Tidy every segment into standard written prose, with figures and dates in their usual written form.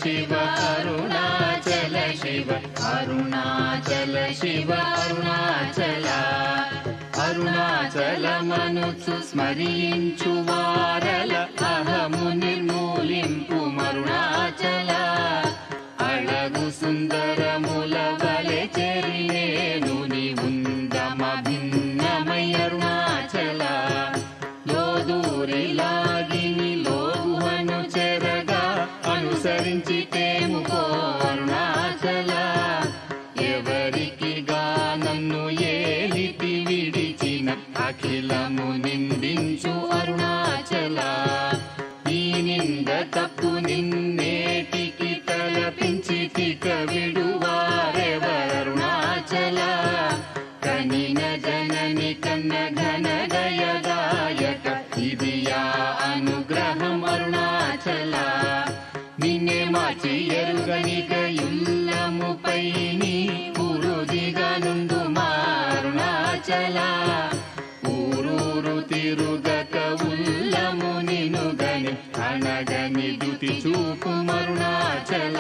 శివ అరుణాచల శివ అరుణాచల శివ అరుణాచల అరుణాచలమనుచు స్మరించు వారల అహము నిర్మూలింపు మరుణాచల అళగు సుందరముల వలె చెరినేను నీ ఉందమ భిన్నమై అరుణాచల లోదూరి లాగిని లోగుహను చెరగా అనుసరించి తేముకో అరుణాచల ఎవరికిగా నన్ను ఏలితి విడిచిన అఖిలము నిందించు అరుణాచల ఈ నింద తప్పు నిన్నేటికి తలపించి తిక విడువారెవరుణాచల కనిన జనని కన్న ఘన గయదాయక ఇది యా అనుగ్రహం అరుణాచల నిన్నే మార్చి ఎరుగనిక ఇల్లముపై నీ పురుదిగా నుండు మారుణాచల ఊరూరు తిరుగక ఉల్లము నినుగని అనగని దుతి చూపు మరుణాచల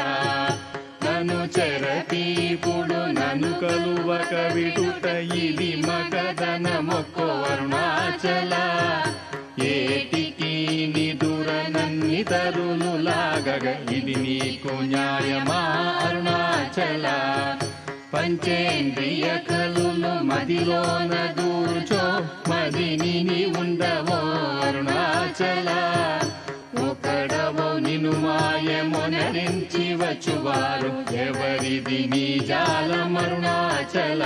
నన్ను చెరపీపుడు నన్ను కలువక విడుట ఇది మగదన మొక్కో అరుణాచల ఏటికి నిదుర నన్ని తరులు లాగగ ఇది నీకు న్యాయమా అరుణాచల పంచేంద్రియ కలులు మదిలోన దూర్చో మదిని నీ ఉండవో అరుణాచల ఒకడవో నిను మాయమొనరించి వచ్చువారు ఎవరిది నీ జాలం అరుణాచల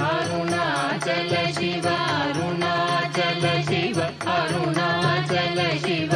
అరుణాచల శివ అరుణాచల శివ అరుణాచల శివ